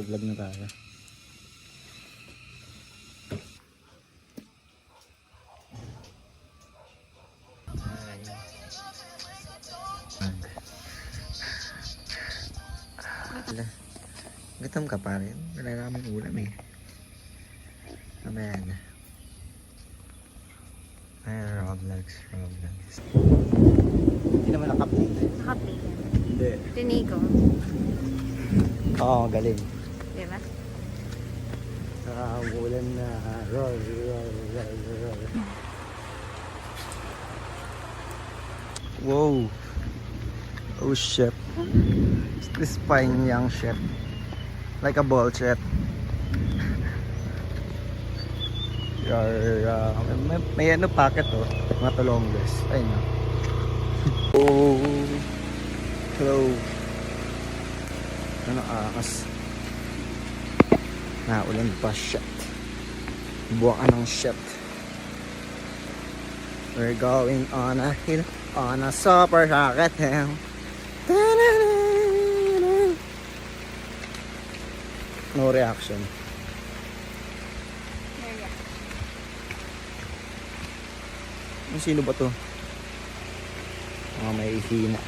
Nag-vlog na tayo. Gutom ka pa rin. Wala na kaming ulam eh. Mamaya na. Ay, Roblox. Hindi naman naka-play. Naka-play yan. Hindi. Tinigo. Oo, galing. Diba? Ulan na. Roll. Wow. Oh shit. This fine young shit. Like a ball shit. May ano packet oh. Mga tulonggos. Ayun na. Oh. Hello. Ano akas. Naulan pa shit. Buwan ka ng shit. We're going on a hill. On a super rocket hill. No reaction. Sino ba to? Mga may hina.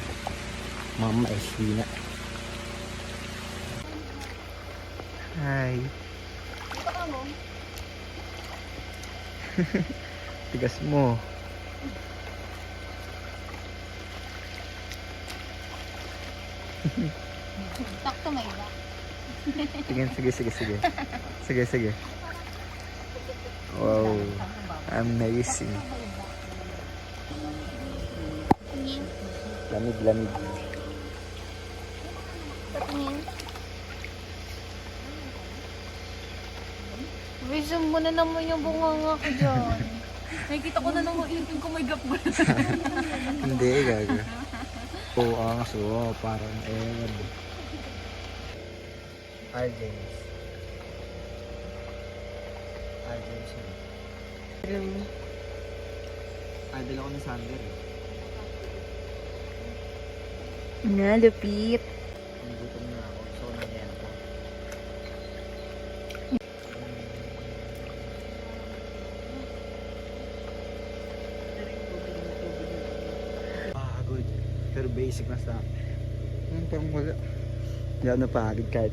Hi. Ito ka mo? Tigas mo. Sakto may iba. Sige. Wow. Amazing. Lamig. Patingin. Resume mo na naman yung bunganga ko dyan. Nakikita ko na naman ilipin ko may gap mo. Hindi, gaga. Oo, aso. Parang egg. RJ's. Idol ako ng Sander eh. Nalupit. Gutom na ako. So, nandiyan ako. Good. Pero basic na sa akin. Parang wala. Hindi ako napagod kahit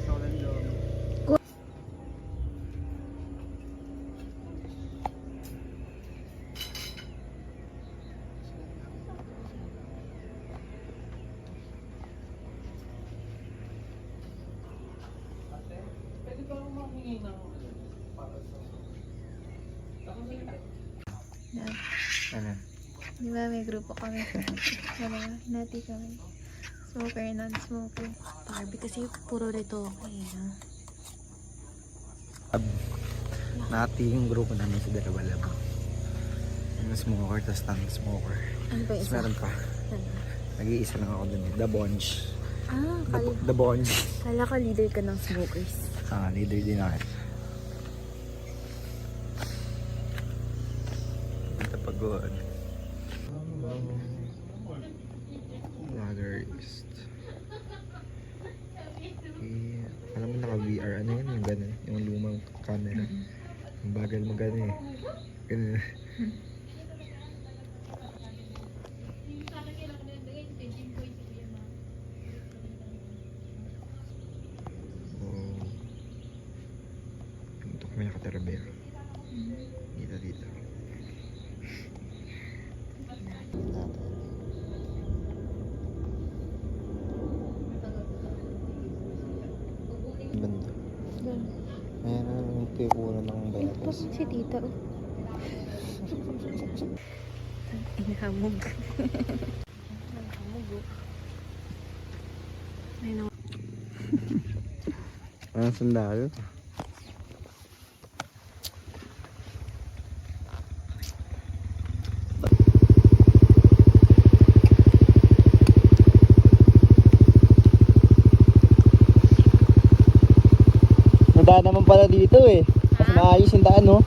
Sobrang loob. Pwede ba akong mahingi ng para sa... Ano? Di ba may grupo kami? Nati kami. Smoker, non-smoker. Barbie kasi puro rito ako eh. Nati yung grupo namin sa dalawa lang. Yung smoker, tapos non-smoker. Ano ba Tapos isa? meron pa. Ano? Nag-iisa lang ako dun eh. The Bonge. Kala The Bonge. ko leader ka ng smokers. Leader din ako. Ito pagod. Water East. Yeah. Alam mo naka-VR. Ano yun? Yung gano'n. Yung lumang camera. Ang bagal mo gano'n eh. Ganun. Oh. Ito kami nakatarabero. Dito. Banda. Ayan na naman yung pikulo ng betes. Si tita oh. Inahamog. Ay no. Anong sandalo? Nadaan naman pala dito eh. Mas maayos yung daan no.